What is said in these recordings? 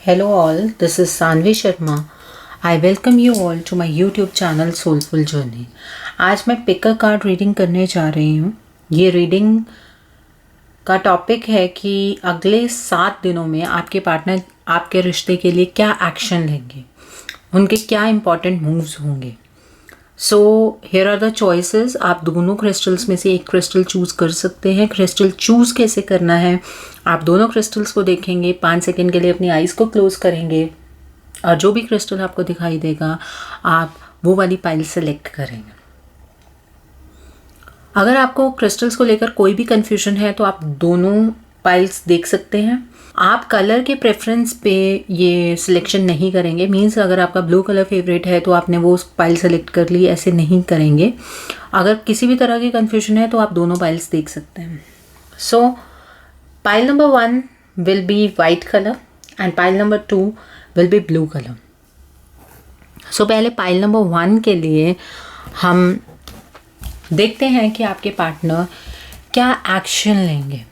Hello all, this is Sanvi Sharma. I welcome you all to my YouTube channel Soulful Journey. आज मैं picker card reading करने जा रही हूँ। ये रीडिंग का टॉपिक है कि अगले 7 दिनों में आपके पार्टनर आपके रिश्ते के लिए क्या एक्शन लेंगे, उनके क्या इम्पॉर्टेंट मूव्स होंगे। So here are the choices. आप दोनों क्रिस्टल्स में से एक क्रिस्टल चूज़ कर सकते हैं। क्रिस्टल चूज़ कैसे करना है, आप दोनों क्रिस्टल्स को देखेंगे, 5 सेकेंड के लिए अपनी आइज़ को क्लोज करेंगे और जो भी क्रिस्टल आपको दिखाई देगा आप वो वाली पाइल सेलेक्ट करेंगे। अगर आपको क्रिस्टल्स को लेकर कोई भी कन्फ्यूजन है तो आप दोनों पाइल्स देख सकते हैं। आप कलर के प्रेफरेंस पे ये सिलेक्शन नहीं करेंगे। मींस अगर आपका ब्लू कलर फेवरेट है तो आपने वो पाइल सेलेक्ट कर ली, ऐसे नहीं करेंगे। अगर किसी भी तरह की कन्फ्यूजन है तो आप दोनों पाइल्स देख सकते हैं। So pile number 1 will be white colour and pile number 2 will be blue colour. So पहले पाइल नंबर 1 के लिए हम देखते हैं कि आपके पार्टनर क्या एक्शन लेंगे।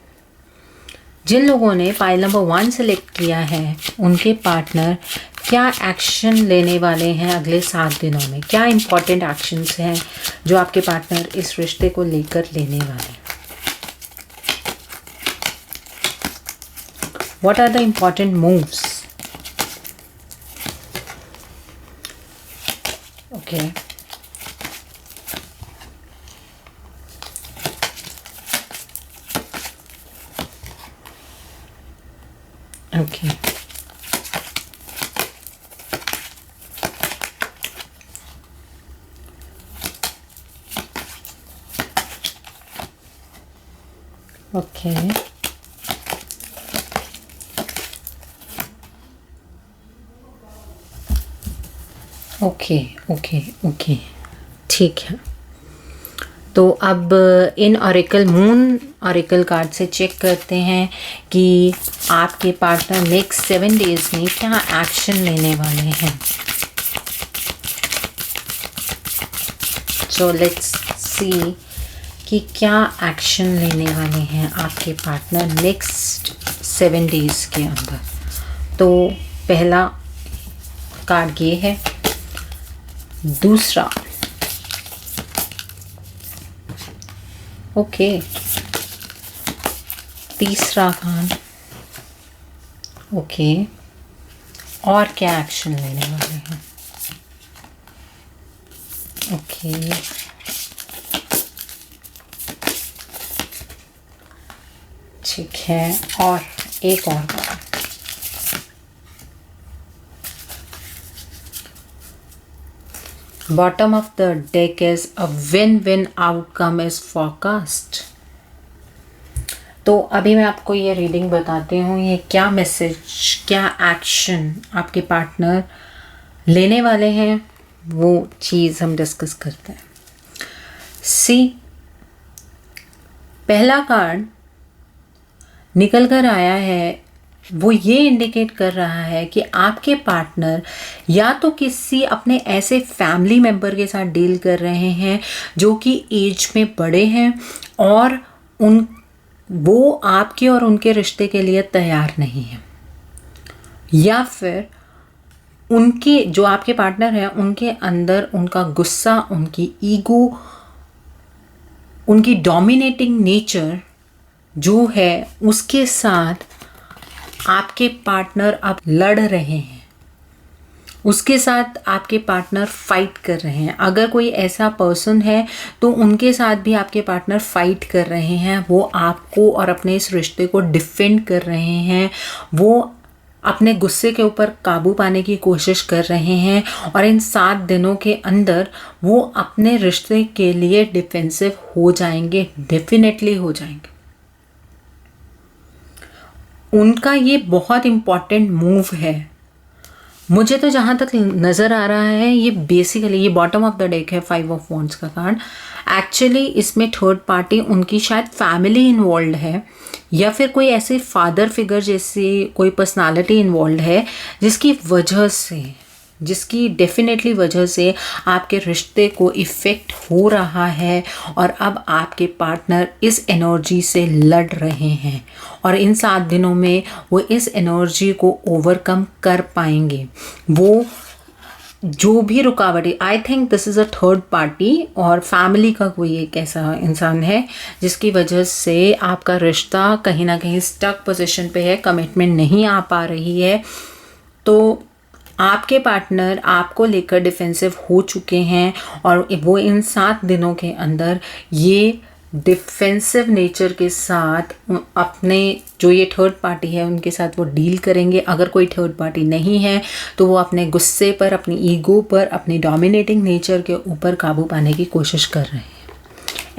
जिन लोगों ने पाइल नंबर 1 सेलेक्ट किया है उनके पार्टनर क्या एक्शन लेने वाले हैं अगले 7 दिनों में। क्या इम्पॉर्टेंट एक्शंस हैं जो आपके पार्टनर इस रिश्ते को लेकर लेने वाले हैं। What are the important moves? Okay. Okay. Okay. Okay ठीक है। तो अब इन ऑरेकल मून ऑरेकल कार्ड से चेक करते हैं कि आपके पार्टनर नेक्स्ट 7 डेज में क्या एक्शन लेने वाले हैं। सो लेट्स सी कि क्या एक्शन लेने वाले हैं आपके पार्टनर नेक्स्ट 7 डेज के अंदर। तो पहला कार्ड ये है, दूसरा ओके, तीसरा कार्ड ओके, और क्या एक्शन लेने वाले हैं। ओके ठीक है, और एक और card. Bottom of the deck is a win-win outcome is forecast. तो अभी मैं आपको ये रीडिंग बताती हूँ, ये क्या मैसेज, क्या एक्शन आपके पार्टनर लेने वाले हैं, वो चीज़ हम डिस्कस करते हैं। सी, पहला कार्ड निकल कर आया है, वो ये इंडिकेट कर रहा है कि आपके पार्टनर या तो किसी अपने ऐसे फैमिली मेम्बर के साथ डील कर रहे हैं जो कि एज में बड़े हैं और वो आपके और उनके रिश्ते के लिए तैयार नहीं है, या फिर उनके जो आपके पार्टनर हैं उनके अंदर उनका गुस्सा, उनकी ईगो, उनकी डोमिनेटिंग नेचर जो है उसके साथ आपके पार्टनर अब लड़ रहे हैं, उसके साथ आपके पार्टनर फाइट कर रहे हैं। अगर कोई ऐसा पर्सन है तो उनके साथ भी आपके पार्टनर फाइट कर रहे हैं। वो आपको और अपने इस रिश्ते को डिफेंड कर रहे हैं, वो अपने गुस्से के ऊपर काबू पाने की कोशिश कर रहे हैं और इन 7 दिनों के अंदर वो अपने रिश्ते के लिए डिफेंसिव हो जाएंगे, डेफिनेटली हो जाएंगे। उनका ये बहुत इम्पॉर्टेंट मूव है। मुझे तो जहाँ तक नज़र आ रहा है ये बेसिकली, ये बॉटम ऑफ द डेक है 5 ऑफ वॉन्ड्स का कार्ड। एक्चुअली इसमें थर्ड पार्टी, उनकी शायद फैमिली इन्वॉल्व है या फिर कोई ऐसे फादर फिगर जैसी कोई पर्सनालिटी इन्वॉल्व है जिसकी वजह से जिसकी डेफिनेटली वजह से आपके रिश्ते को इफ़ेक्ट हो रहा है और अब आपके पार्टनर इस एनर्जी से लड़ रहे हैं और इन 7 दिनों में वो इस एनर्जी को ओवरकम कर पाएंगे। वो जो भी रुकावटें, I think this is a third party और फैमिली का कोई एक ऐसा इंसान है जिसकी वजह से आपका रिश्ता कहीं ना कहीं स्टक पोजीशन पे है, कमिटमेंट नहीं आ पा रही है। तो आपके पार्टनर आपको लेकर डिफेंसिव हो चुके हैं और वो इन 7 दिनों के अंदर ये डिफेंसिव नेचर के साथ अपने जो ये थर्ड पार्टी है उनके साथ वो डील करेंगे। अगर कोई थर्ड पार्टी नहीं है तो वो अपने गुस्से पर, अपनी ईगो पर, अपनी डोमिनेटिंग नेचर के ऊपर काबू पाने की कोशिश कर रहे हैं।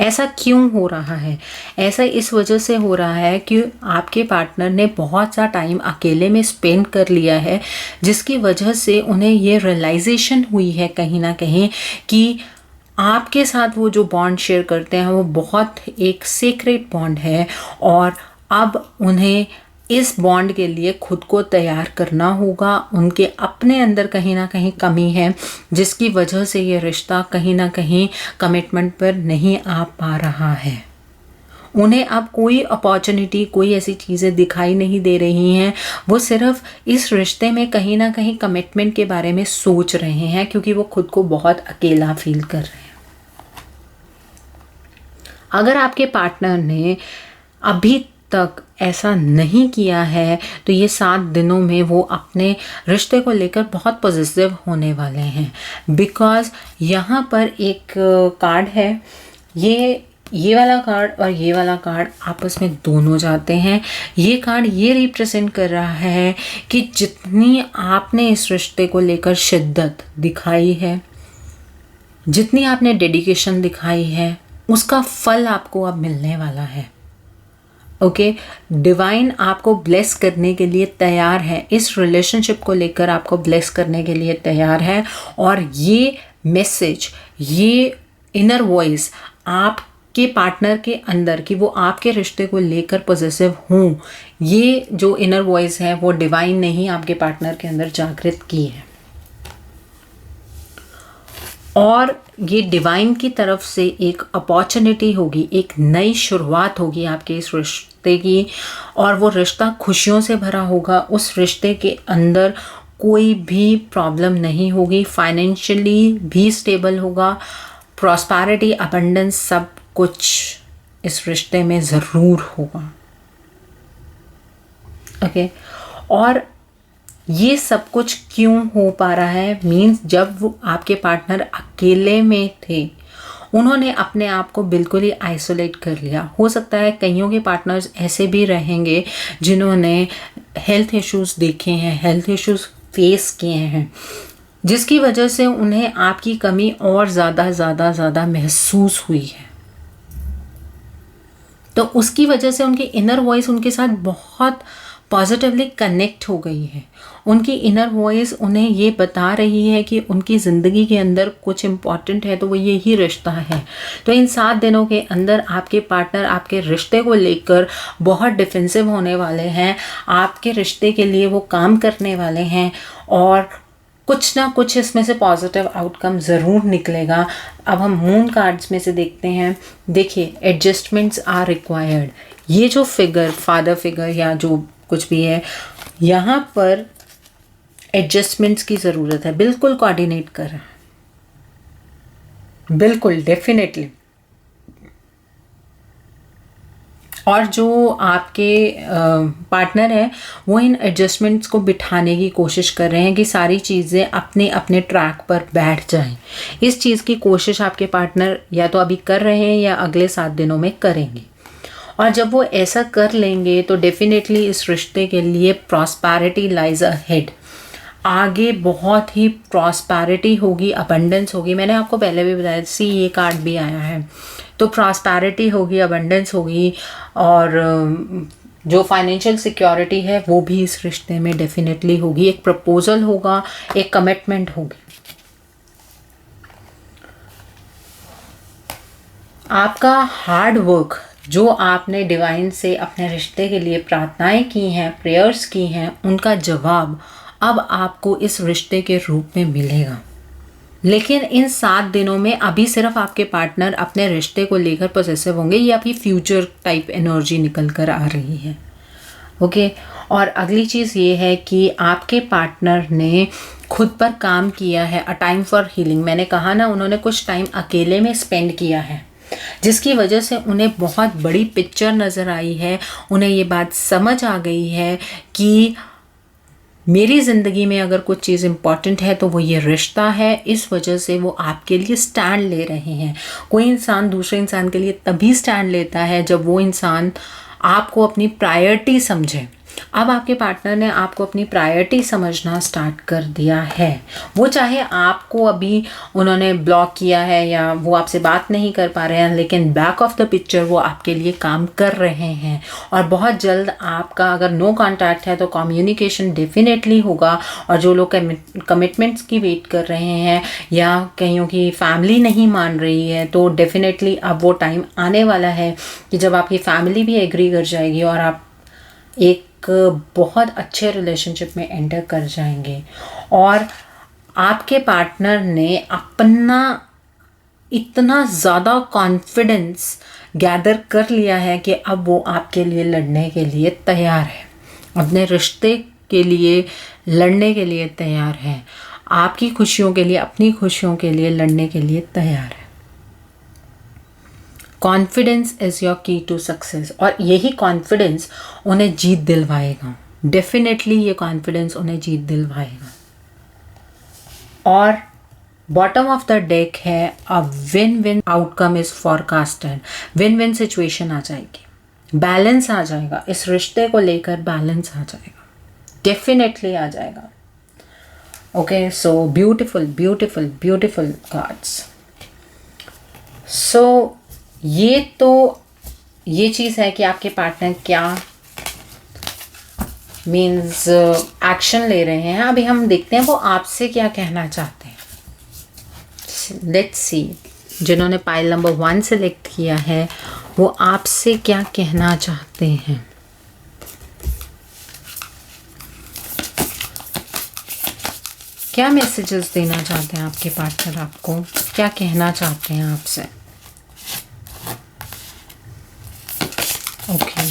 ऐसा क्यों हो रहा है? ऐसा इस वजह से हो रहा है कि आपके पार्टनर ने बहुत सा टाइम अकेले में स्पेंड कर लिया है, जिसकी वजह से उन्हें ये रियलाइजेशन हुई है कहीं ना कहीं कि आपके साथ वो जो बॉन्ड शेयर करते हैं वो बहुत एक सीक्रेट बॉन्ड है और अब उन्हें इस बॉन्ड के लिए खुद को तैयार करना होगा। उनके अपने अंदर कहीं ना कहीं कमी है जिसकी वजह से ये रिश्ता कहीं ना कहीं कमिटमेंट पर नहीं आ पा रहा है। उन्हें अब कोई अपॉर्चुनिटी, कोई ऐसी चीज़ें दिखाई नहीं दे रही हैं। वो सिर्फ इस रिश्ते में कहीं ना कहीं कमिटमेंट के बारे में सोच रहे हैं क्योंकि वो खुद को बहुत अकेला फील कर रहे हैं। अगर आपके पार्टनर ने अभी तक ऐसा नहीं किया है तो ये 7 दिनों में वो अपने रिश्ते को लेकर बहुत पॉजिटिव होने वाले हैं, बिकॉज़ यहाँ पर एक कार्ड है, ये वाला कार्ड और ये वाला कार्ड आपस में दोनों जाते हैं। ये कार्ड ये रिप्रेजेंट कर रहा है कि जितनी आपने इस रिश्ते को लेकर शिद्दत दिखाई है, जितनी आपने डेडिकेशन दिखाई है, उसका फल आपको अब मिलने वाला है। ओके, डिवाइन आपको ब्लेस करने के लिए तैयार है, इस रिलेशनशिप को लेकर आपको ब्लेस करने के लिए तैयार है। और ये मैसेज, ये इनर वॉइस आपके पार्टनर के अंदर कि वो आपके रिश्ते को लेकर पॉजिटिव हों, ये जो इनर वॉइस है वो डिवाइन ने ही आपके पार्टनर के अंदर जागृत की है और ये डिवाइन की तरफ से एक अपॉर्चुनिटी होगी, एक नई शुरुआत होगी आपके इस रिश्ते की और वो रिश्ता खुशियों से भरा होगा। उस रिश्ते के अंदर कोई भी प्रॉब्लम नहीं होगी, फाइनेंशियली भी स्टेबल होगा, प्रॉस्पेरिटी, अबंडेंस, सब कुछ इस रिश्ते में ज़रूर होगा। ओके, और ये सब कुछ क्यों हो पा रहा है? मीन्स जब वो आपके पार्टनर अकेले में थे, उन्होंने अपने आप को बिल्कुल ही आइसोलेट कर लिया। हो सकता है कईयों के पार्टनर्स ऐसे भी रहेंगे जिन्होंने हेल्थ इश्यूज़ देखे हैं, हेल्थ इश्यूज़ फेस किए हैं, जिसकी वजह से उन्हें आपकी कमी और ज़्यादा महसूस हुई है। तो उसकी वजह से उनकी इनर वॉइस उनके साथ बहुत पॉजिटिवली कनेक्ट हो गई है। उनकी इनर वॉइस उन्हें ये बता रही है कि उनकी ज़िंदगी के अंदर कुछ इम्पॉर्टेंट है तो वो यही रिश्ता है। तो इन 7 दिनों के अंदर आपके पार्टनर आपके रिश्ते को लेकर बहुत डिफेंसिव होने वाले हैं, आपके रिश्ते के लिए वो काम करने वाले हैं और कुछ ना कुछ इसमें से पॉजिटिव आउटकम ज़रूर निकलेगा। अब हम मून कार्ड्स में से देखते हैं। देखिए, एडजस्टमेंट्स आर रिक्वायर्ड। ये जो फिगर, फादर फिगर या जो कुछ भी है, यहाँ पर एडजस्टमेंट्स की ज़रूरत है। बिल्कुल कोऑर्डिनेट कर रहा है, बिल्कुल डेफिनेटली। और जो आपके पार्टनर है वो इन एडजस्टमेंट्स को बिठाने की कोशिश कर रहे हैं कि सारी चीज़ें अपने अपने ट्रैक पर बैठ जाएं। इस चीज़ की कोशिश आपके पार्टनर या तो अभी कर रहे हैं या अगले 7 दिनों में करेंगे। और जब वो ऐसा कर लेंगे तो डेफिनेटली इस रिश्ते के लिए प्रॉस्पेरिटी लाइज अहेड। आगे बहुत ही प्रॉस्पेरिटी होगी, अबंडेंस होगी। मैंने आपको पहले भी बताया, सी ये कार्ड भी आया है, तो प्रॉस्पेरिटी होगी, अबंडेंस होगी और जो फाइनेंशियल सिक्योरिटी है वो भी इस रिश्ते में डेफिनेटली होगी। एक प्रपोजल होगा, एक कमिटमेंट होगी। आपका हार्ड वर्क जो आपने डिवाइन से अपने रिश्ते के लिए प्रार्थनाएं की हैं, प्रेयर्स की हैं, उनका जवाब अब आपको इस रिश्ते के रूप में मिलेगा। लेकिन इन 7 दिनों में अभी सिर्फ आपके पार्टनर अपने रिश्ते को लेकर पॉसेसिव होंगे, ये आपकी फ्यूचर टाइप एनर्जी निकल कर आ रही है। ओके और अगली चीज़ ये है कि आपके पार्टनर ने खुद पर काम किया है, अ टाइम फॉर हीलिंग। मैंने कहा ना, उन्होंने कुछ टाइम अकेले में स्पेंड किया है, जिसकी वजह से उन्हें बहुत बड़ी पिक्चर नज़र आई है। उन्हें ये बात समझ आ गई है कि मेरी ज़िंदगी में अगर कुछ चीज़ इम्पॉर्टेंट है तो वो ये रिश्ता है। इस वजह से वो आपके लिए स्टैंड ले रहे हैं। कोई इंसान दूसरे इंसान के लिए तभी स्टैंड लेता है जब वो इंसान आपको अपनी प्रायोरिटी समझे। अब आपके पार्टनर ने आपको अपनी प्रायोरिटी समझना स्टार्ट कर दिया है। वो चाहे आपको अभी उन्होंने ब्लॉक किया है या वो आपसे बात नहीं कर पा रहे हैं, लेकिन बैक ऑफ द पिक्चर वो आपके लिए काम कर रहे हैं। और बहुत जल्द आपका अगर नो कांटेक्ट है तो कम्युनिकेशन डेफिनेटली होगा। और जो लोग कमिटमेंट्स की वेट कर रहे हैं या कहीं की फैमिली नहीं मान रही है, तो डेफिनेटली अब वो टाइम आने वाला है कि जब आपकी फैमिली भी एग्री कर जाएगी और आप एक बहुत अच्छे रिलेशनशिप में एंटर कर जाएंगे। और आपके पार्टनर ने अपना इतना ज़्यादा कॉन्फिडेंस गैदर कर लिया है कि अब वो आपके लिए लड़ने के लिए तैयार है, अपने रिश्ते के लिए लड़ने के लिए तैयार है, आपकी खुशियों के लिए, अपनी खुशियों के लिए लड़ने के लिए तैयार है। कॉन्फिडेंस इज़ योर की टू सक्सेस। और यही कॉन्फिडेंस उन्हें जीत दिलवाएगा। डेफिनेटली ये कॉन्फिडेंस उन्हें जीत दिलवाएगा। और बॉटम ऑफ द डेक है, a win win outcome is forecasted. Win win situation आ जाएगी, बैलेंस आ जाएगा, इस रिश्ते को लेकर बैलेंस आ जाएगा, डेफिनेटली आ जाएगा। Okay so beautiful beautiful beautiful cards. So ये चीज़ है कि आपके पार्टनर क्या मीन्स एक्शन ले रहे हैं। अभी हम देखते हैं वो आपसे क्या कहना चाहते हैं। लेट्स सी, जिन्होंने पाइल नंबर 1 सेलेक्ट किया है वो आपसे क्या कहना चाहते हैं। क्या मैसेजेस देना चाहते हैं आपके पार्टनर, आपको क्या कहना चाहते हैं आपसे। ओके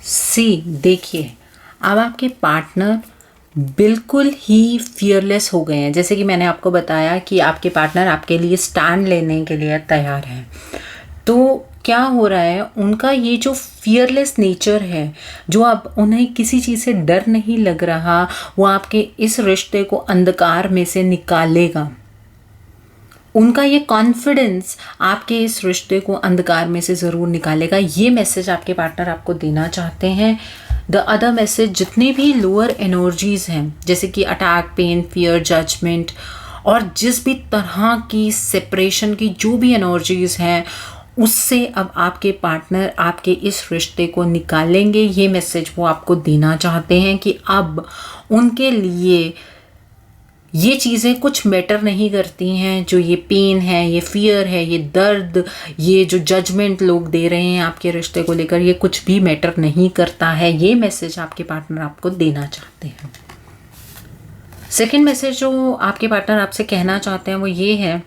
सी, देखिए अब आपके पार्टनर बिल्कुल ही फियरलेस हो गए हैं। जैसे कि मैंने आपको बताया कि आपके पार्टनर आपके लिए स्टैंड लेने के लिए तैयार हैं। तो क्या हो रहा है, उनका ये जो फियरलेस नेचर है, जो अब उन्हें किसी चीज़ से डर नहीं लग रहा, वो आपके इस रिश्ते को अंधकार में से निकालेगा। उनका ये कॉन्फिडेंस आपके इस रिश्ते को अंधकार में से ज़रूर निकालेगा। ये मैसेज आपके पार्टनर आपको देना चाहते हैं। द अदर मैसेज, जितनी भी लोअर एनर्जीज़ हैं जैसे कि अटैक, पेन, फियर, जजमेंट और जिस भी तरह की सेपरेशन की जो भी एनर्जीज़ हैं, उससे अब आपके पार्टनर आपके इस रिश्ते को निकालेंगे। ये मैसेज वो आपको देना चाहते हैं कि अब उनके लिए ये चीज़ें कुछ मैटर नहीं करती हैं। जो ये पेन है, ये फियर है, ये दर्द, ये जो जजमेंट लोग दे रहे हैं आपके रिश्ते को लेकर, ये कुछ भी मैटर नहीं करता है। ये मैसेज आपके पार्टनर आपको देना चाहते हैं। सेकंड मैसेज जो आपके पार्टनर आपसे कहना चाहते हैं वो ये है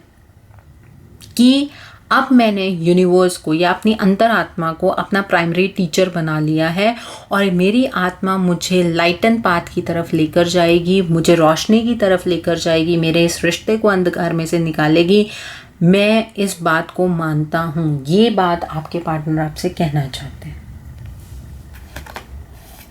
कि अब मैंने यूनिवर्स को या अपनी अंतरात्मा को अपना प्राइमरी टीचर बना लिया है और मेरी आत्मा मुझे लाइटन पाथ की तरफ लेकर जाएगी, मुझे रोशनी की तरफ लेकर जाएगी, मेरे इस रिश्ते को अंधकार में से निकालेगी। मैं इस बात को मानता हूँ। ये बात आपके पार्टनर आपसे कहना चाहते हैं।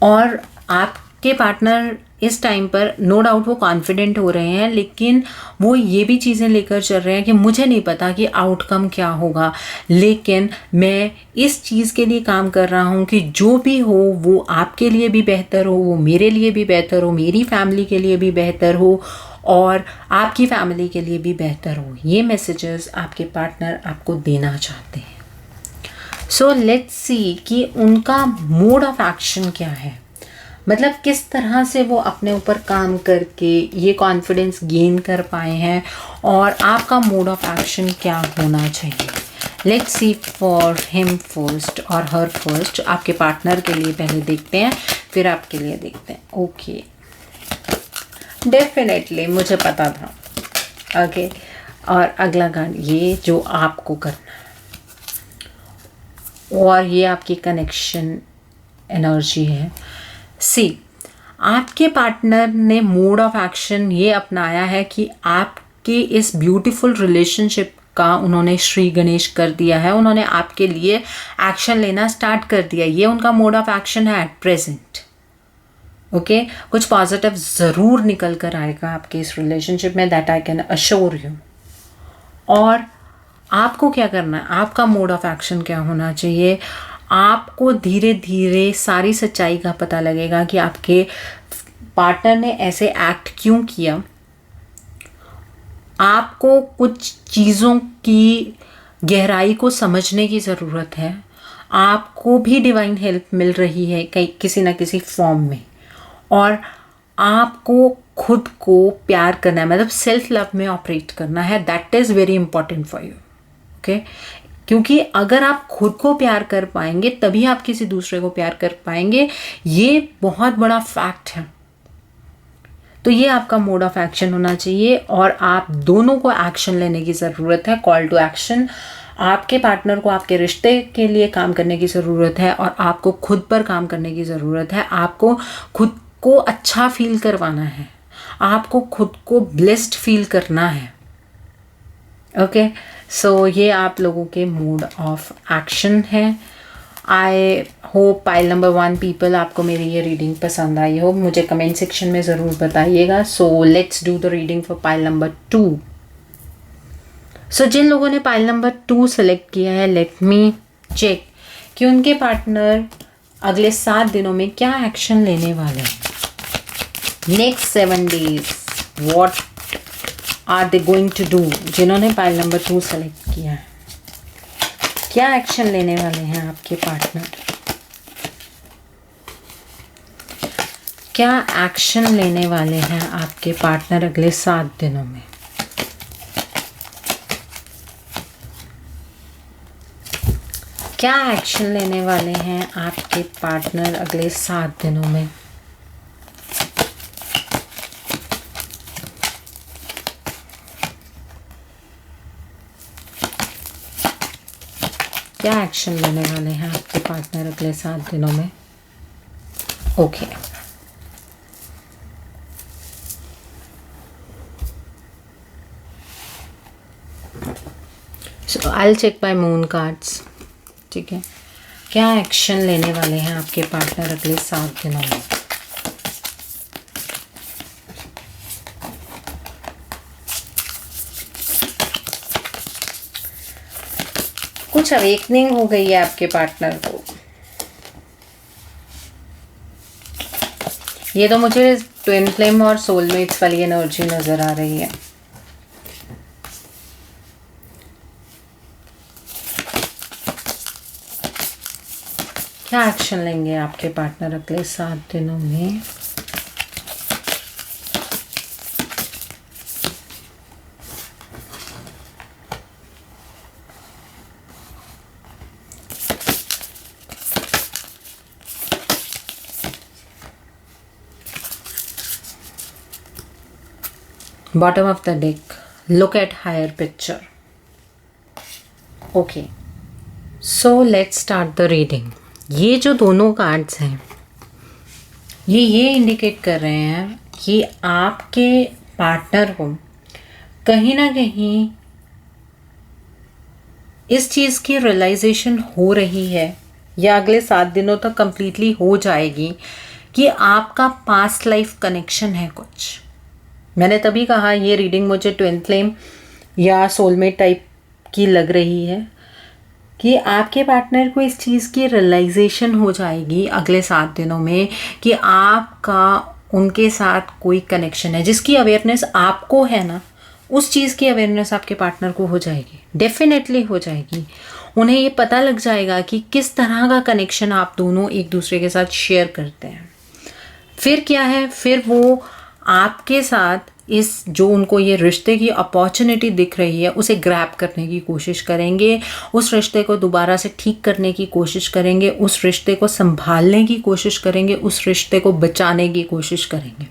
और आपके पार्टनर इस टाइम पर नो डाउट वो कॉन्फिडेंट हो रहे हैं, लेकिन वो ये भी चीज़ें लेकर चल रहे हैं कि मुझे नहीं पता कि आउटकम क्या होगा, लेकिन मैं इस चीज़ के लिए काम कर रहा हूँ कि जो भी हो वो आपके लिए भी बेहतर हो, वो मेरे लिए भी बेहतर हो, मेरी फैमिली के लिए भी बेहतर हो और आपकी फैमिली के लिए भी बेहतर हो। ये मैसेजेस आपके पार्टनर आपको देना चाहते हैं। सो लेट्स सी कि उनका मोड ऑफ एक्शन क्या है। मतलब किस तरह से वो अपने ऊपर काम करके ये कॉन्फिडेंस गेन कर पाए हैं और आपका मोड ऑफ एक्शन क्या होना चाहिए। Let's see for him first और हर फर्स्ट। आपके पार्टनर के लिए पहले देखते हैं, फिर आपके लिए देखते हैं। ओके, डेफिनेटली मुझे पता था। ओके, और अगला कार्ड ये जो आपको करना है और ये आपकी कनेक्शन एनर्जी है। सी, आपके पार्टनर ने मोड ऑफ एक्शन ये अपनाया है कि आपके इस ब्यूटीफुल रिलेशनशिप का उन्होंने श्री गणेश कर दिया है। उन्होंने आपके लिए एक्शन लेना स्टार्ट कर दिया। ये उनका मोड ऑफ एक्शन है एट प्रेजेंट। ओके, कुछ पॉजिटिव ज़रूर निकल कर आएगा आपके इस रिलेशनशिप में, that I can assure you. और आपको क्या करना है, आपका मोड ऑफ एक्शन क्या होना चाहिए। आपको धीरे धीरे सारी सच्चाई का पता लगेगा कि आपके पार्टनर ने ऐसे एक्ट क्यों किया। आपको कुछ चीज़ों की गहराई को समझने की ज़रूरत है। आपको भी डिवाइन हेल्प मिल रही है कहीं किसी ना किसी फॉर्म में, और आपको खुद को प्यार करना है, मतलब सेल्फ लव में ऑपरेट करना है। That is very important for you. Okay, क्योंकि अगर आप खुद को प्यार कर पाएंगे तभी आप किसी दूसरे को प्यार कर पाएंगे। ये बहुत बड़ा फैक्ट है। तो ये आपका मोड ऑफ एक्शन होना चाहिए और आप दोनों को एक्शन लेने की ज़रूरत है। Call to action. आपके पार्टनर को आपके रिश्ते के लिए काम करने की ज़रूरत है और आपको खुद पर काम करने की ज़रूरत है। आपको खुद को अच्छा फील करवाना है, आपको खुद को ब्लेस्ड फील करना है। ओके, सो ये आप लोगों के मोड ऑफ एक्शन है। I hope pile number 1 people आपको मेरी ये रीडिंग पसंद आई हो। मुझे कमेंट सेक्शन में ज़रूर बताइएगा। So let's do the reading for pile number 2। सो जिन लोगों ने पाइल नंबर 2 सेलेक्ट किया है, लेट मी चेक कि उनके पार्टनर अगले 7 दिनों में क्या एक्शन लेने वाले हैं। Next 7 days what are they going to do. जिन्होंने पाइल नंबर 2 सेलेक्ट किया है, क्या एक्शन लेने वाले हैं आपके पार्टनर, क्या एक्शन लेने वाले हैं आपके पार्टनर अगले 7 दिनों में। क्या एक्शन लेने वाले हैं आपके पार्टनर अगले 7 दिनों में। क्या एक्शन लेने वाले हैं आपके पार्टनर अगले 7 दिनों में। Okay, so I will check by moon cards. ठीक है, क्या एक्शन लेने वाले हैं आपके पार्टनर अगले 7 दिनों में। कुछ अवेकनिंग हो गई है आपके पार्टनर को। ये तो मुझे ट्विन फ्लेम और सोलमेट्स वाली एनर्जी नजर आ रही है। क्या एक्शन लेंगे आपके पार्टनर अगले 7 दिनों में। Bottom of the deck, look at higher picture. Okay, so let's start the reading. ये जो दोनों कार्ड्स हैं ये इंडिकेट कर रहे हैं कि आपके पार्टनर को कहीं ना कहीं इस चीज़ की रियलाइजेशन हो रही है या अगले 7 दिनों तक कंप्लीटली हो जाएगी कि आपका पास्ट लाइफ कनेक्शन है कुछ। मैंने तभी कहा ये रीडिंग मुझे ट्विन फ्लेम या सोलमेट टाइप की लग रही है कि आपके पार्टनर को इस चीज़ की रियलाइजेशन हो जाएगी अगले 7 दिनों में कि आपका उनके साथ कोई कनेक्शन है। जिसकी अवेयरनेस आपको है ना, उस चीज़ की अवेयरनेस आपके पार्टनर को हो जाएगी, डेफिनेटली हो जाएगी। उन्हें ये पता लग जाएगा कि किस तरह का कनेक्शन आप दोनों एक दूसरे के साथ शेयर करते हैं। फिर क्या है, फिर वो आपके साथ इस जो उनको ये रिश्ते की अपॉर्चुनिटी दिख रही है उसे ग्रैब करने की कोशिश करेंगे, उस रिश्ते को दोबारा से ठीक करने की कोशिश करेंगे, उस रिश्ते को संभालने की कोशिश करेंगे, उस रिश्ते को बचाने की कोशिश करेंगे।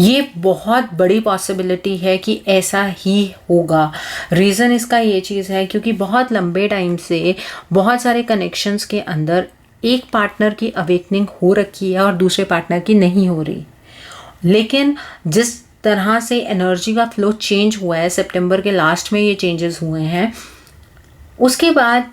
ये बहुत बड़ी पॉसिबिलिटी है कि ऐसा ही होगा। रीज़न इसका ये चीज़ है क्योंकि बहुत लंबे टाइम से बहुत सारे कनेक्शंस के अंदर एक पार्टनर की अवेकनिंग हो रखी है और दूसरे पार्टनर की नहीं हो रही। लेकिन जिस तरह से एनर्जी का फ्लो चेंज हुआ है, सितंबर के लास्ट में ये चेंजेस हुए हैं, उसके बाद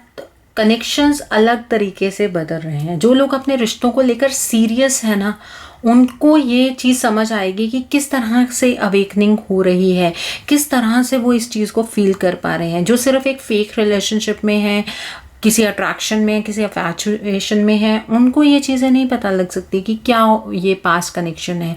कनेक्शंस अलग तरीके से बदल रहे हैं। जो लोग अपने रिश्तों को लेकर सीरियस है ना, उनको ये चीज़ समझ आएगी कि किस तरह से अवेकनिंग हो रही है, किस तरह से वो इस चीज़ को फील कर पा रहे हैं। जो सिर्फ एक फेक रिलेशनशिप में है, किसी अट्रैक्शन में, किसी अफैचुएशन में है, उनको ये चीज़ें नहीं पता लग सकती कि क्या ये पास्ट कनेक्शन है।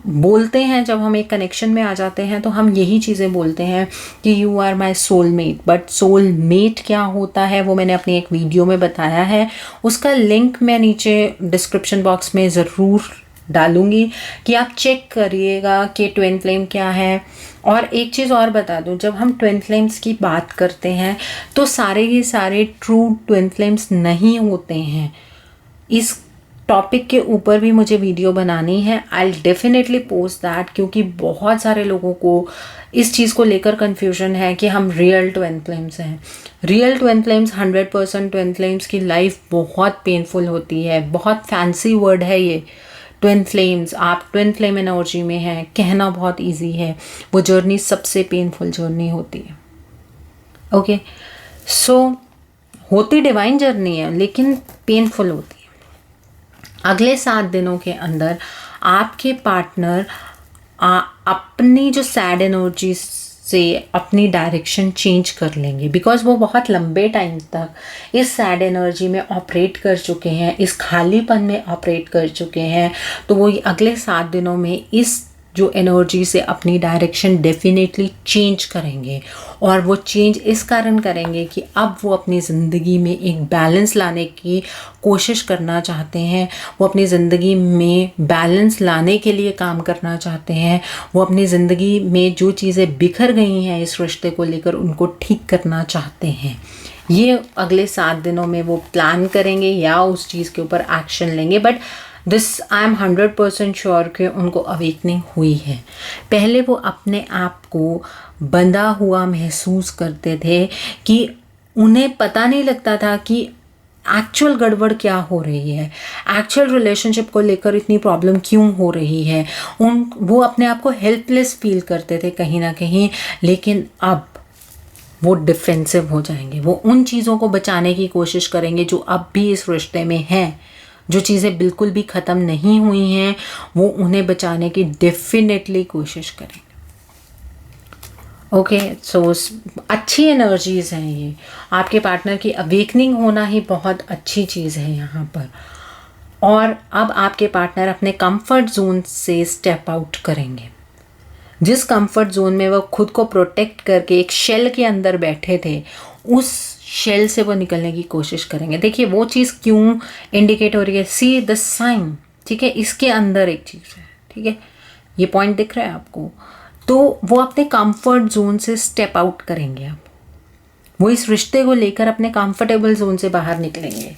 बोलते हैं जब हम एक कनेक्शन में आ जाते हैं तो हम यही चीज़ें बोलते हैं कि you are my soulmate, but soulmate क्या होता है वो मैंने अपनी एक वीडियो में बताया है। उसका लिंक मैं नीचे डिस्क्रिप्शन बॉक्स में ज़रूर डालूंगी कि आप चेक करिएगा कि ट्विन फ्लेम क्या है। और एक चीज़ और बता दूं, जब हम ट्विन फ्लेम्स की बात करते हैं तो सारे के सारे ट्रू ट्विन फ्लेम्स नहीं होते हैं। इस टॉपिक के ऊपर भी मुझे वीडियो बनानी है, आई डेफिनेटली पोस्ट दैट, क्योंकि बहुत सारे लोगों को इस चीज़ को लेकर कन्फ्यूजन है कि हम रियल ट्विन फ्लेम्स हैं। Real twin flames 100% twin flames की लाइफ बहुत पेनफुल होती है। बहुत फैंसी वर्ड है ये ट्विन फ्लेम्स। आप ट्विन फ्लेम एनर्जी में हैं, कहना बहुत इजी है, वो जर्नी सबसे पेनफुल जर्नी होती है। ओके, सो होती डिवाइन जर्नी है लेकिन पेनफुल होती है। अगले 7 दिनों के अंदर आपके पार्टनर अपनी जो सैड एनर्जी से अपनी डायरेक्शन चेंज कर लेंगे, बिकॉज वो बहुत लंबे टाइम तक इस सैड एनर्जी में ऑपरेट कर चुके हैं, इस खालीपन में ऑपरेट कर चुके हैं। तो वो अगले 7 दिनों में इस जो एनर्जी से अपनी डायरेक्शन डेफिनेटली चेंज करेंगे। और वो चेंज इस कारण करेंगे कि अब वो अपनी ज़िंदगी में एक बैलेंस लाने की कोशिश करना चाहते हैं। वो अपनी ज़िंदगी में बैलेंस लाने के लिए काम करना चाहते हैं। वो अपनी ज़िंदगी में जो चीज़ें बिखर गई हैं इस रिश्ते को लेकर, उनको ठीक करना चाहते हैं। ये अगले 7 दिनों में वो प्लान करेंगे या उस चीज़ के ऊपर एक्शन लेंगे। But this I am 100% sure कि उनको अवेकनिंग हुई है। पहले वो अपने आप को बंधा हुआ महसूस करते थे कि उन्हें पता नहीं लगता था कि एक्चुअल गड़बड़ क्या हो रही है, एक्चुअल रिलेशनशिप को लेकर इतनी प्रॉब्लम क्यों हो रही है। वो अपने आप को हेल्पलेस फील करते थे कहीं ना कहीं। लेकिन अब वो डिफेंसिव हो जाएंगे, वो उन चीज़ों को बचाने की कोशिश करेंगे जो अब भी इस रिश्ते में हैं। जो चीज़ें बिल्कुल भी ख़त्म नहीं हुई हैं वो उन्हें बचाने की डेफिनेटली कोशिश करेंगे। ओके, सो अच्छी एनर्जीज़ हैं ये। आपके पार्टनर की अवेकनिंग होना ही बहुत अच्छी चीज़ है यहाँ पर। और अब आपके पार्टनर अपने कंफर्ट जोन से स्टेप आउट करेंगे। जिस कंफर्ट जोन में वो खुद को प्रोटेक्ट करके एक शेल के अंदर बैठे थे, उस शेल से वो निकलने की कोशिश करेंगे। देखिए वो चीज़ क्यों इंडिकेट हो रही है, सी द साइन, ठीक है। इसके अंदर एक चीज़ है, ठीक है, ये पॉइंट दिख रहा है आपको। तो वो अपने कंफर्ट जोन से स्टेप आउट करेंगे। अब वो इस रिश्ते को लेकर अपने कंफर्टेबल जोन से बाहर निकलेंगे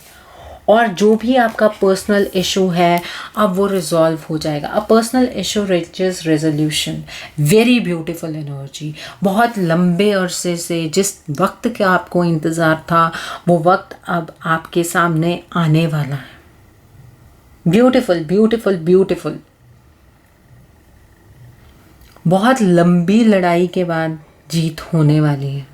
और जो भी आपका पर्सनल इशू है अब वो रिजॉल्व हो जाएगा। A personal issue reaches resolution, very beautiful energy. बहुत लंबे अरसे से जिस वक्त का आपको इंतज़ार था वो वक्त अब आपके सामने आने वाला है। Beautiful beautiful beautiful. बहुत लंबी लड़ाई के बाद जीत होने वाली है।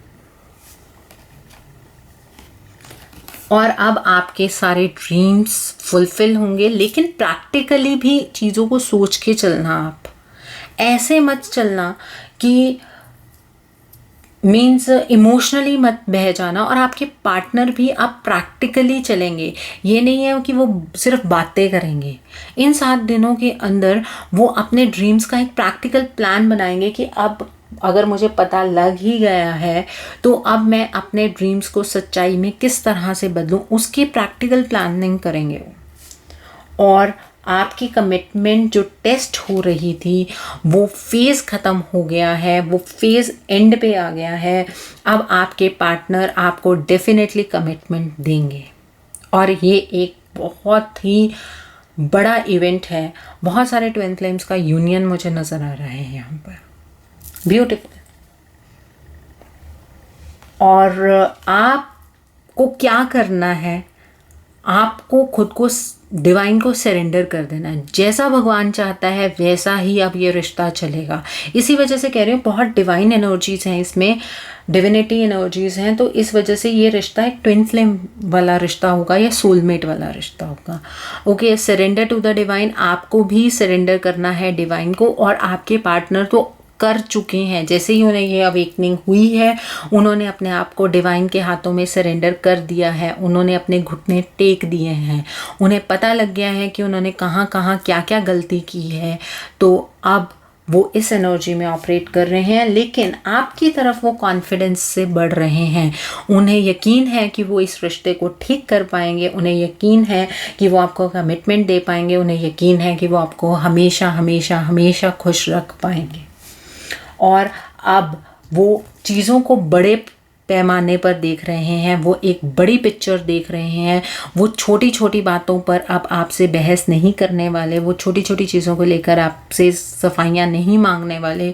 और अब आपके सारे ड्रीम्स फुलफिल होंगे, लेकिन प्रैक्टिकली भी चीज़ों को सोच के चलना। आप ऐसे मत चलना कि मीन्स इमोशनली मत बह जाना। और आपके पार्टनर भी आप प्रैक्टिकली चलेंगे। ये नहीं है कि वो सिर्फ बातें करेंगे। इन 7 दिनों के अंदर वो अपने ड्रीम्स का एक प्रैक्टिकल प्लान बनाएंगे कि अब अगर मुझे पता लग ही गया है तो अब मैं अपने ड्रीम्स को सच्चाई में किस तरह से बदलूं, उसकी प्रैक्टिकल प्लानिंग करेंगे। और आपकी कमिटमेंट जो टेस्ट हो रही थी वो फेज़ ख़त्म हो गया है, वो फेज़ एंड पे आ गया है। अब आपके पार्टनर आपको डेफिनेटली कमिटमेंट देंगे और ये एक बहुत ही बड़ा इवेंट है। बहुत सारे ट्विन फ्लेम्स का यूनियन मुझे नज़र आ रहा है यहाँ पर, ब्यूटीफुल। और आपको क्या करना है, आपको खुद को डिवाइन को सरेंडर कर देना है। जैसा भगवान चाहता है वैसा ही अब ये रिश्ता चलेगा। इसी वजह से कह रही हूँ बहुत डिवाइन एनर्जीज हैं इसमें, डिविनिटी एनर्जीज हैं, तो इस वजह से ये रिश्ता एक ट्विन फ्लेम वाला रिश्ता होगा या सोलमेट वाला रिश्ता होगा। Okay, surrender to the divine, आपको भी सरेंडर करना है डिवाइन को, और आपके पार्टनर तो कर चुके हैं। जैसे ही उन्हें ये अवेकनिंग हुई है उन्होंने अपने आप को डिवाइन के हाथों में सरेंडर कर दिया है, उन्होंने अपने घुटने टेक दिए हैं, उन्हें पता लग गया है कि उन्होंने कहाँ कहाँ क्या क्या गलती की है। तो अब वो इस एनर्जी में ऑपरेट कर रहे हैं, लेकिन आपकी तरफ वो कॉन्फिडेंस से बढ़ रहे हैं। उन्हें यकीन है कि वो इस रिश्ते को ठीक कर पाएंगे, उन्हें यकीन है कि वो आपको कमिटमेंट दे पाएंगे, उन्हें यकीन है कि वो आपको हमेशा हमेशा हमेशा खुश रख पाएंगे। और अब वो चीज़ों को बड़े पैमाने पर देख रहे हैं, वो एक बड़ी पिक्चर देख रहे हैं। वो छोटी छोटी बातों पर अब आपसे बहस नहीं करने वाले, वो छोटी छोटी चीज़ों को लेकर आपसे सफाइयाँ नहीं मांगने वाले,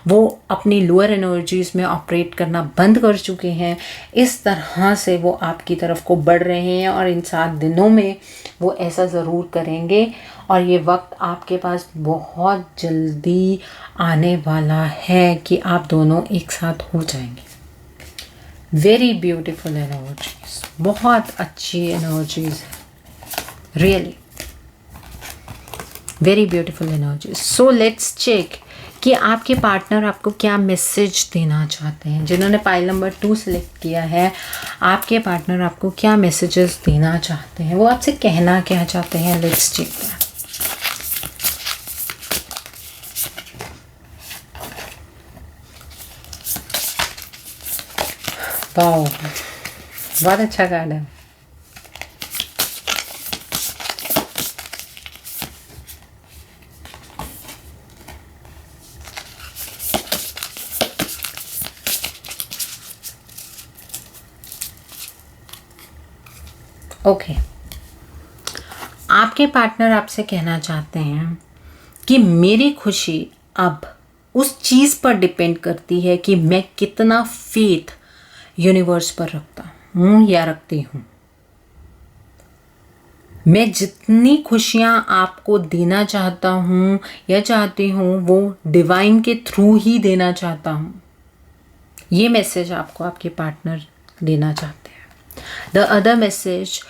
वो अपनी लोअर एनर्जीज़ में ऑपरेट करना बंद कर चुके हैं। इस तरह से वो आपकी तरफ को बढ़ रहे हैं और इन 7 दिनों में वो ऐसा ज़रूर करेंगे। और ये वक्त आपके पास बहुत जल्दी आने वाला है कि आप दोनों एक साथ हो जाएंगे। वेरी ब्यूटीफुल एनर्जीज, बहुत अच्छी एनर्जीज है, really very beautiful energies. So let's check कि आपके पार्टनर आपको क्या मैसेज देना चाहते हैं। जिन्होंने पाइल नंबर 2 सेलेक्ट किया है, आपके पार्टनर आपको क्या मैसेजेस देना चाहते हैं, वो आपसे कहना क्या चाहते हैं। Let's check that. वाओ, बहुत अच्छा कार्ड है। ओके, आपके पार्टनर आपसे कहना चाहते हैं कि मेरी खुशी अब उस चीज़ पर डिपेंड करती है कि मैं कितना फेथ यूनिवर्स पर रखता हूँ या रखती हूँ। मैं जितनी खुशियाँ आपको देना चाहता हूँ या चाहती हूँ वो डिवाइन के थ्रू ही देना चाहता हूँ। ये मैसेज आपको आपके पार्टनर देना चाहते हैं। द अदर मैसेज,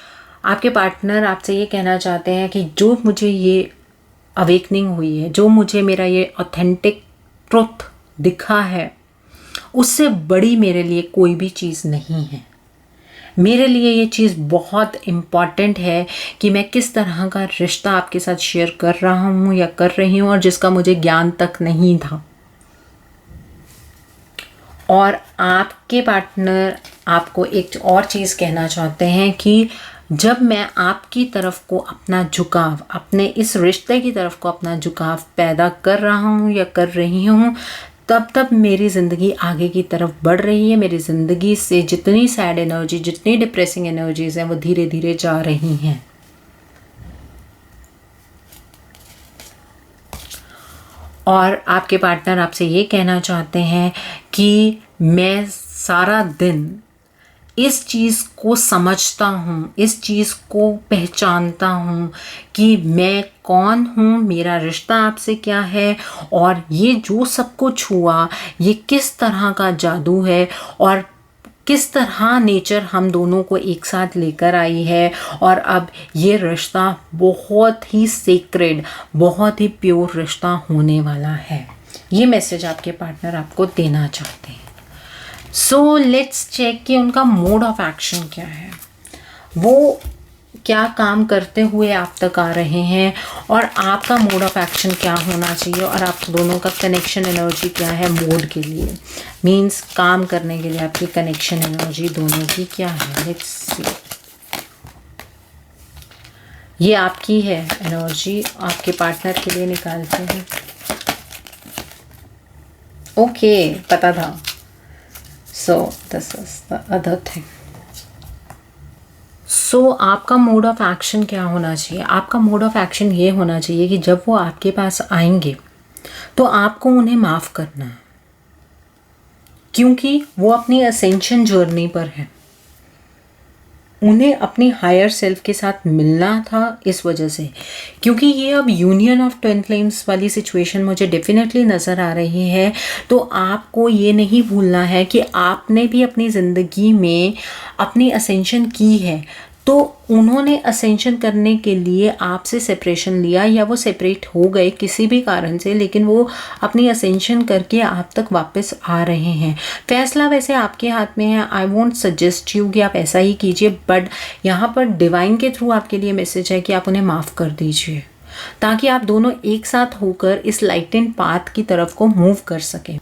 आपके पार्टनर आपसे ये कहना चाहते हैं कि जो मुझे ये अवेकनिंग हुई है, जो मुझे मेरा ये ऑथेंटिक ट्रुथ दिखा है, उससे बड़ी मेरे लिए कोई भी चीज़ नहीं है। मेरे लिए ये चीज़ बहुत इम्पॉर्टेंट है कि मैं किस तरह का रिश्ता आपके साथ शेयर कर रहा हूँ या कर रही हूँ और जिसका मुझे ज्ञान तक नहीं था। और आपके पार्टनर आपको एक और चीज़ कहना चाहते हैं कि जब मैं आपकी तरफ को अपना झुकाव, अपने इस रिश्ते की तरफ को अपना झुकाव पैदा कर रहा हूँ या कर रही हूँ, तब तब मेरी ज़िंदगी आगे की तरफ बढ़ रही है। मेरी ज़िंदगी से जितनी सैड एनर्जी, जितनी डिप्रेसिंग एनर्जीज हैं, वो धीरे धीरे जा रही हैं। और आपके पार्टनर आपसे ये कहना चाहते हैं कि मैं सारा दिन इस चीज़ को समझता हूँ, इस चीज़ को पहचानता हूँ कि मैं कौन हूँ, मेरा रिश्ता आपसे क्या है, और ये जो सब कुछ हुआ ये किस तरह का जादू है और किस तरह नेचर हम दोनों को एक साथ लेकर आई है। और अब ये रिश्ता बहुत ही सेक्रेड, बहुत ही प्योर रिश्ता होने वाला है। ये मैसेज आपके पार्टनर आपको देना चाहते हैं। सो लेट्स चेक कि उनका मोड ऑफ एक्शन क्या है, वो क्या काम करते हुए आप तक आ रहे हैं और आपका मोड ऑफ एक्शन क्या होना चाहिए और आप दोनों का कनेक्शन एनर्जी क्या है मोड के लिए, मींस काम करने के लिए आपकी कनेक्शन एनर्जी दोनों की क्या है। Let's see. ये आपकी है एनर्जी, आपके पार्टनर के लिए निकालते हैं। ओके, पता था। So this is the other thing. So आपका मोड ऑफ एक्शन क्या होना चाहिए? आपका मोड ऑफ एक्शन ये होना चाहिए कि जब वो आपके पास आएंगे तो आपको उन्हें माफ़ करना है, क्योंकि वो अपनी असेंशन जर्नी पर है। उन्हें अपनी हायर सेल्फ के साथ मिलना था इस वजह से, क्योंकि ये अब यूनियन ऑफ ट्विन फ्लेम्स वाली सिचुएशन मुझे डेफिनेटली नज़र आ रही है। तो आपको ये नहीं भूलना है कि आपने भी अपनी ज़िंदगी में अपनी असेंशन की है, तो उन्होंने असेंशन करने के लिए आपसे सेपरेशन लिया या वो सेपरेट हो गए किसी भी कारण से, लेकिन वो अपनी असेंशन करके आप तक वापस आ रहे हैं। फैसला वैसे आपके हाथ में है। आई वोंट सजेस्ट यू कि आप ऐसा ही कीजिए, बट यहाँ पर डिवाइन के थ्रू आपके लिए मैसेज है कि आप उन्हें माफ़ कर दीजिए, ताकि आप दोनों एक साथ होकर इस लाइटेंड पाथ की तरफ को मूव कर सकें,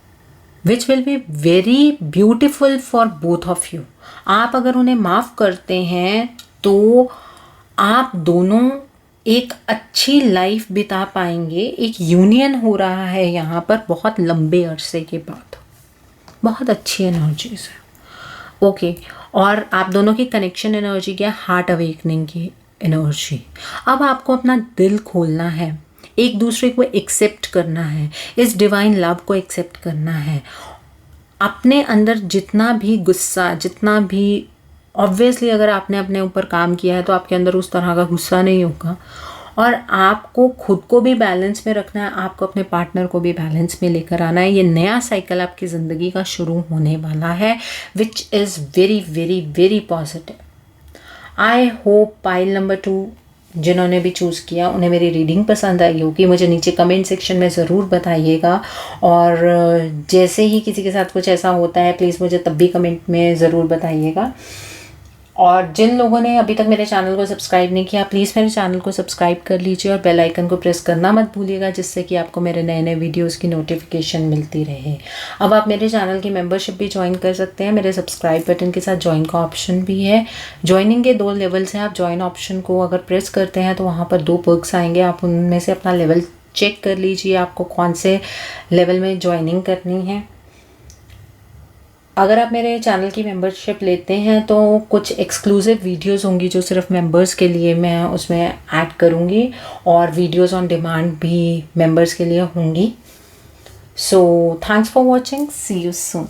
which will be very beautiful for both of you. आप अगर उन्हें माफ़ करते हैं तो आप दोनों एक अच्छी लाइफ बिता पाएंगे। एक यूनियन हो रहा है यहाँ पर बहुत लंबे अरसे के बाद। बहुत अच्छी एनर्जीज है। ओके, और आप दोनों की कनेक्शन एनर्जी क्या? हार्ट अवेकनिंग की एनर्जी। अब आपको अपना दिल खोलना है, एक दूसरे को एक्सेप्ट करना है, इस डिवाइन लव को एक्सेप्ट करना है। अपने अंदर जितना भी गुस्सा, जितना भी, ऑब्वियसली अगर आपने अपने ऊपर काम किया है तो आपके अंदर उस तरह का गुस्सा नहीं होगा, और आपको खुद को भी बैलेंस में रखना है, आपको अपने पार्टनर को भी बैलेंस में लेकर आना है। ये नया साइकिल आपकी ज़िंदगी का शुरू होने वाला है, which is very very very positive. I hope pile number 2 जिन्होंने भी चूज़ किया उन्हें मेरी रीडिंग पसंद आई होगी। मुझे नीचे कमेंट सेक्शन में ज़रूर बताइएगा, और जैसे ही किसी के साथ कुछ ऐसा होता है प्लीज़ मुझे तब भी कमेंट में ज़रूर बताइएगा। और जिन लोगों ने अभी तक मेरे चैनल को सब्सक्राइब नहीं किया, प्लीज़ मेरे चैनल को सब्सक्राइब कर लीजिए और बेल आइकन को प्रेस करना मत भूलिएगा, जिससे कि आपको मेरे नए नए वीडियोस की नोटिफिकेशन मिलती रहे। अब आप मेरे चैनल की मेंबरशिप भी ज्वाइन कर सकते हैं। मेरे सब्सक्राइब बटन के साथ ज्वाइन का ऑप्शन भी है। ज्वाइनिंग के 2 लेवल्स हैं। आप ज्वाइन ऑप्शन को अगर प्रेस करते हैं तो वहाँ पर 2 पर्क्स आएंगे। आप उनमें से अपना लेवल चेक कर लीजिए, आपको कौन से लेवल में ज्वाइनिंग करनी है। अगर आप मेरे चैनल की मेंबरशिप लेते हैं तो कुछ एक्सक्लूसिव वीडियोस होंगी जो सिर्फ मेंबर्स के लिए मैं उसमें ऐड करूँगी, और वीडियोस ऑन डिमांड भी मेंबर्स के लिए होंगी। So thanks for watching, see you soon.